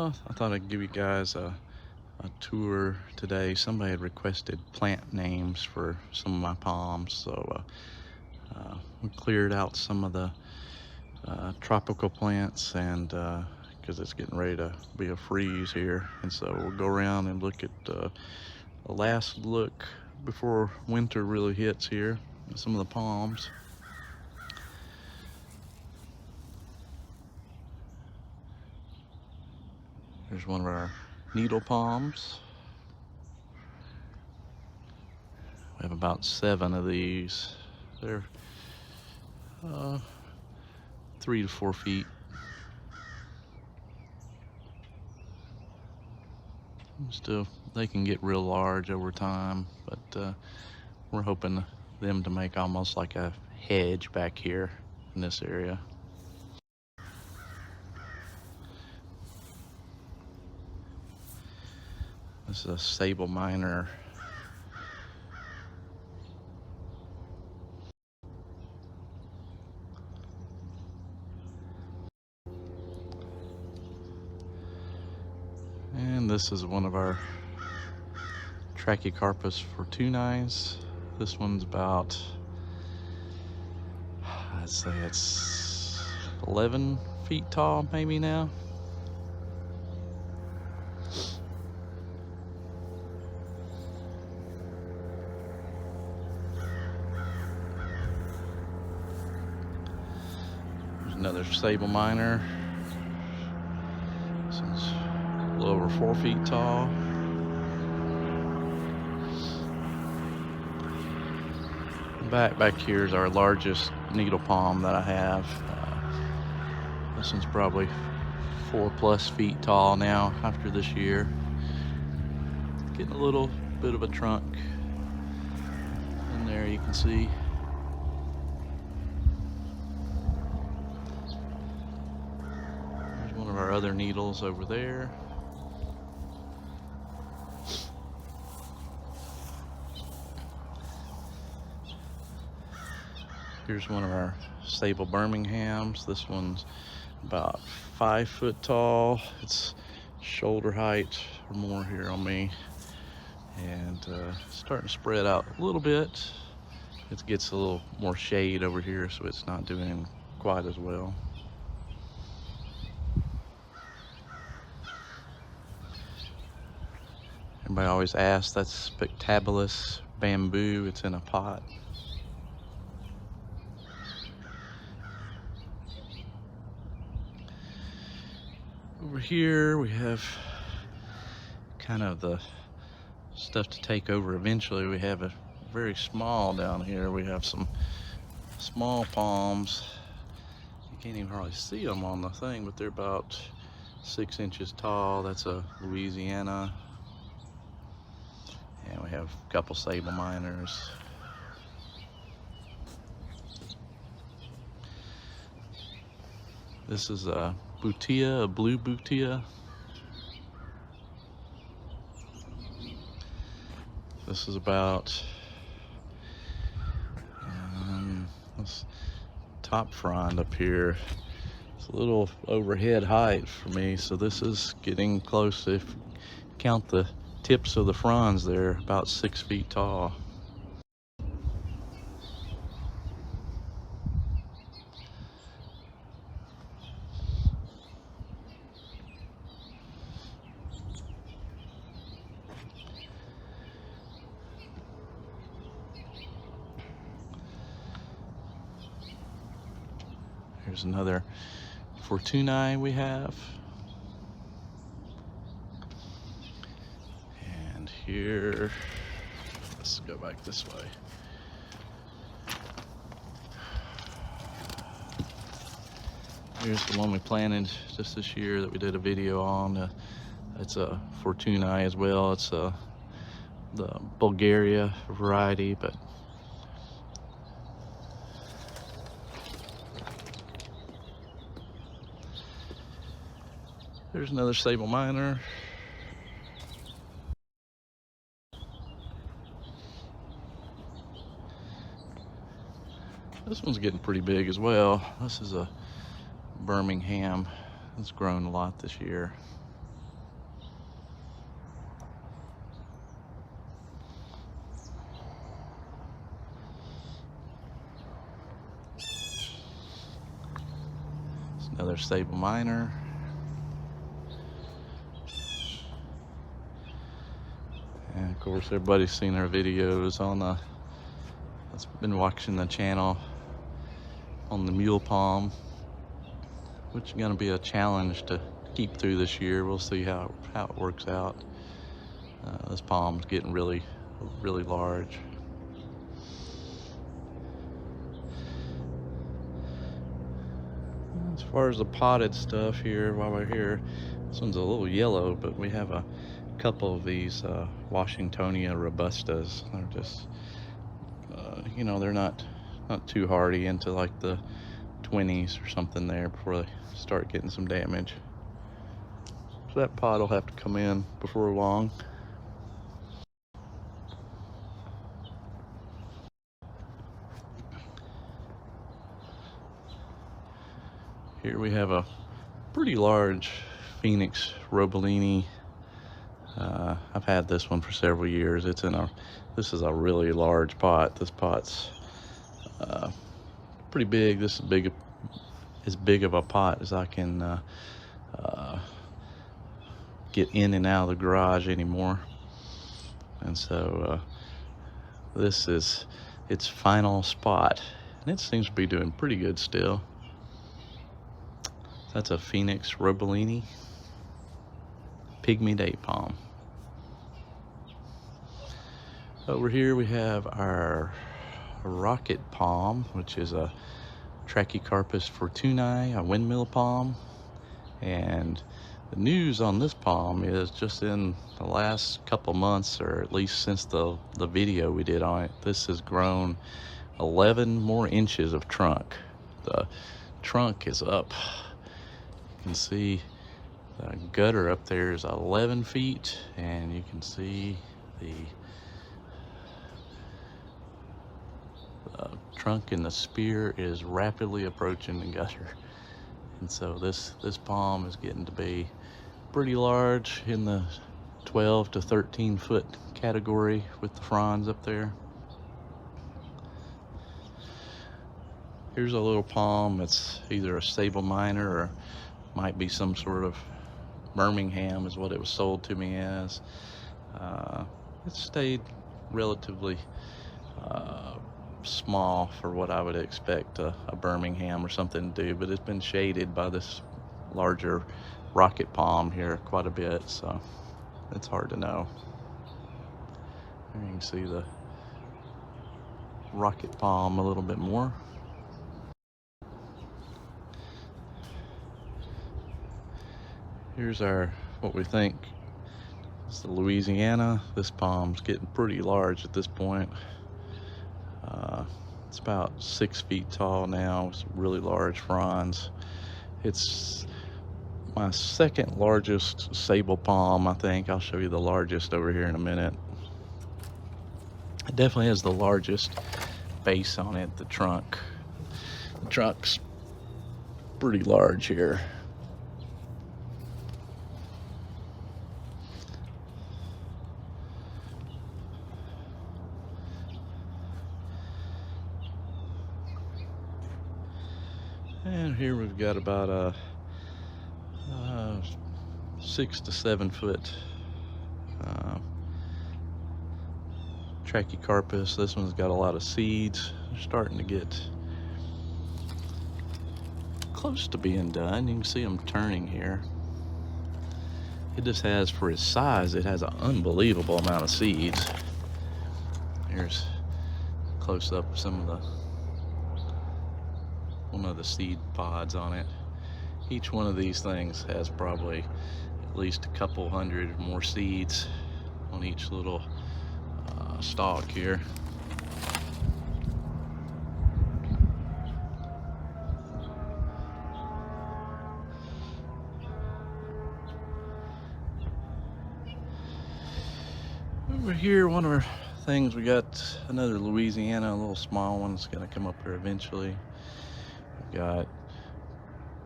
I thought I'd give you guys a tour today. Somebody had requested plant names for some of my palms, so we cleared out some of the tropical plants, and because it's getting ready to be a freeze here, and so we'll go around and look at the last look before winter really hits here at some of the palms. There's one of our needle palms. We have about 7 of these. They're 3 to 4 feet. Still, they can get real large over time, but we're hoping them to make almost like a hedge back here in this area. This is a Sabal minor. And this is one of our Trachycarpus fortunei. This one's about, I'd say it's 11 feet tall maybe now. There's another Sabal minor. This one's a little over 4 feet tall. Back here is our largest needle palm that I have. This one's probably 4+ feet tall now after this year. Getting a little bit of a trunk in there, you can see. There's one of our other needles over there. Here's one of our Sabal Birminghams. This one's about 5 foot tall. It's shoulder height or more here on me, and starting to spread out a little bit. It gets a little more shade over here, so it's not doing quite as well. Everybody always asks, that's Spectabilis bamboo. It's in a pot. Over here we have kind of the stuff to take over eventually. We have a very small down here. We have some small palms. You can't even hardly see them on the thing, but they're about 6 inches tall. That's a Louisiana. And we have a couple Sabal minors. This is a Butia, a blue Butia. This is about this top frond up here. It's a little overhead height for me, so this is getting close. If you count the tips of the fronds, they're about 6 feet tall. Here's another fortunei we have. And here, let's go back this way. Here's the one we planted just this year that we did a video on. It's a fortunei as well. It's the Bulgaria variety, but there's another Sabal minor. This one's getting pretty big as well. This is a Birmingham. It's grown a lot this year. Another Sabal minor. And of course, everybody's seen our videos on that's been watching the channel on the mule palm, which is going to be a challenge to keep through this year. We'll see how it works out. This palm's getting really large. As far as the potted stuff here, while we're here, this one's a little yellow, but we have a couple of these Washingtonia robustas. They're just, you know, they're not too hardy, into like the 20s or something there before they start getting some damage. So that pot will have to come in before long. Here we have a pretty large Phoenix roebelenii. I've had this one for several years. It's in this is a really large pot. This pot's pretty big. This is as big of a pot as I can get in and out of the garage anymore. And so this is its final spot, and it seems to be doing pretty good still. That's a Phoenix roebelenii pygmy date palm. Over here we have our rocket palm, which is a Trachycarpus fortunei, a windmill palm. And the news on this palm is just in the last couple months, or at least since the video we did on it, this has grown 11 more inches of trunk. The trunk is up. You can see the gutter up there is 11 feet, and you can see the trunk and the spear is rapidly approaching the gutter. And so this palm is getting to be pretty large, in the 12 to 13 foot category with the fronds up there. Here's a little palm. It's either a Sabal minor or might be some sort of Birmingham, is what it was sold to me as. It stayed relatively small for what I would expect a Birmingham or something to do, but it's been shaded by this larger rocket palm here quite a bit, so it's hard to know. There you can see the rocket palm a little bit more. Here's what we think is the Louisiana. This palm's getting pretty large at this point. It's about 6 feet tall now. It's really large fronds. It's my second largest Sabal palm, I think. I'll show you the largest over here in a minute. It definitely has the largest base on it, the trunk. The trunk's pretty large here. And here we've got about a 6 to 7 foot Trachycarpus. This one's got a lot of seeds. They're starting to get close to being done. You can see them turning here. It just has, for its size, it has an unbelievable amount of seeds. Here's a close up of some of one of the seed pods on it. Each one of these things has probably at least a couple hundred more seeds on each little stalk here. Over here, one of our things, we got another Louisiana, a little small one. It's gonna come up here eventually. We've got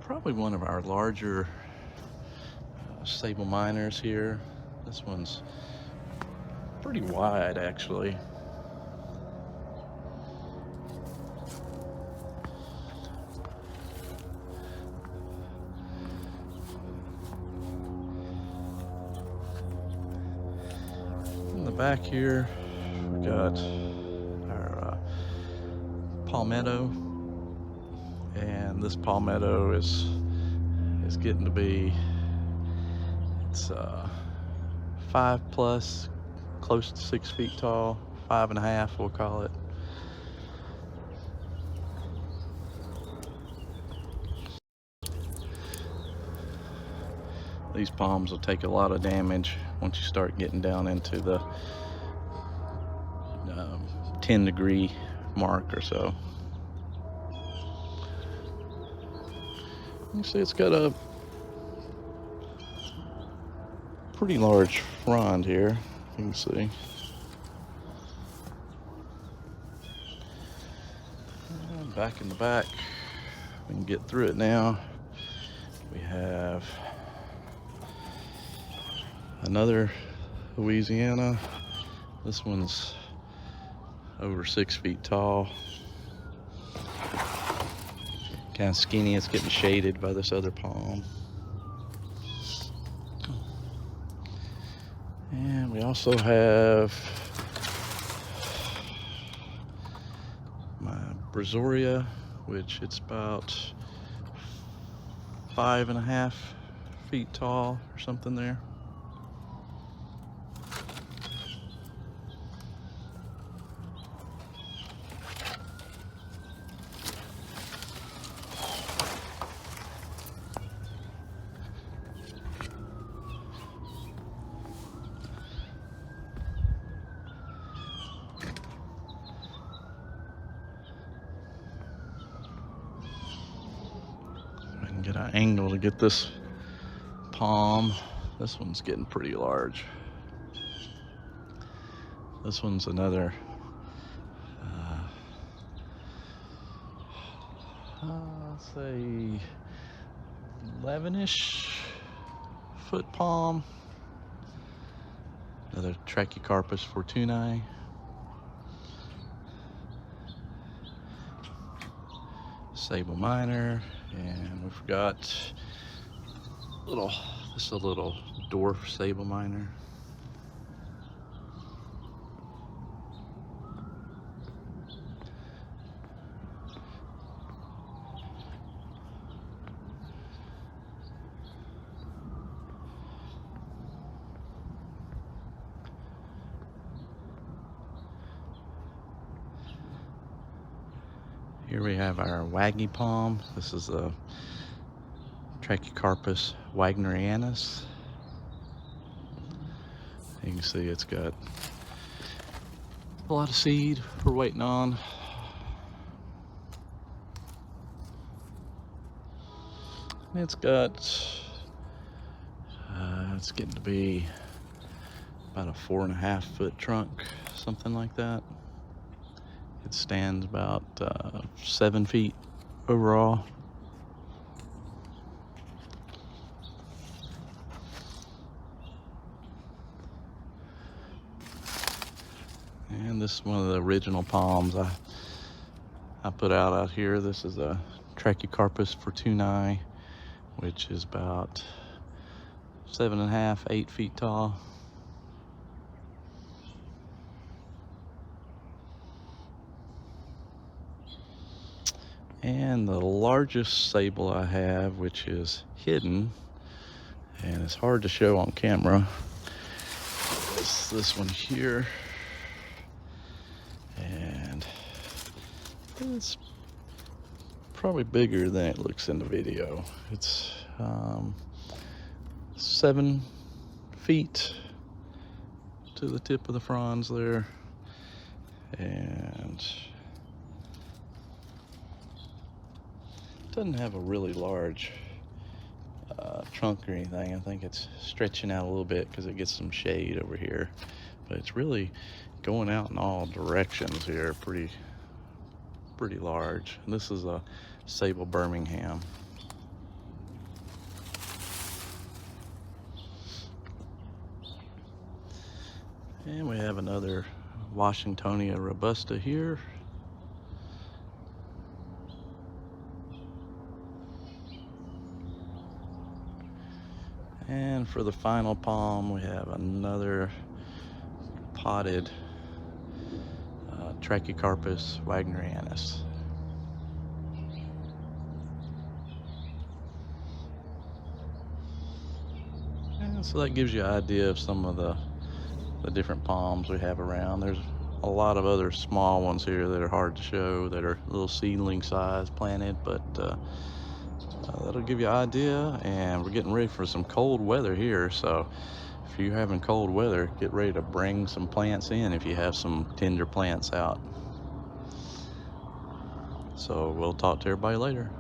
probably one of our larger Sabal minors here. This one's pretty wide, actually. back here, we got our palmetto, and this palmetto is getting to be, it's 5+, close to 6 feet tall, 5.5 we'll call it. These palms will take a lot of damage once you start getting down into the 10-degree mark or so. You see it's got a pretty large frond here, you can see. And back in the back, we can get through it now. We have another Louisiana. This one's over 6 feet tall. Kind of skinny, it's getting shaded by this other palm. And we also have my brazoria, which it's about 5.5 feet tall or something there. Get an angle to get this palm. This one's getting pretty large. This one's another let's say 11-ish foot palm. Another Trachycarpus fortunei. Sabal minor. And we forgot this is a little dwarf Sabal minor. Here we have our waggy palm. This is a Trachycarpus wagnerianus. You can see it's got a lot of seed we're waiting on. And it's got, it's getting to be about a 4.5 foot trunk, something like that. It stands about 7 feet overall. And this is one of the original palms I put out here. This is a Trachycarpus fortunei, which is about 7.5, 8 feet tall. And the largest sabal I have, which is hidden, and it's hard to show on camera, is this one here. And it's probably bigger than it looks in the video. It's 7 feet to the tip of the fronds there. And doesn't have a really large trunk or anything. I think it's stretching out a little bit because it gets some shade over here, but it's really going out in all directions here. Pretty large. And this is a Sabal Birmingham. And we have another Washingtonia robusta here. And for the final palm, we have another potted Trachycarpus wagnerianus. And so that gives you an idea of some of the different palms we have around. There's a lot of other small ones here that are hard to show, that are little seedling size planted, but that'll give you an idea. And we're getting ready for some cold weather here, so if you're having cold weather, get ready to bring some plants in if you have some tender plants out. So we'll talk to everybody later.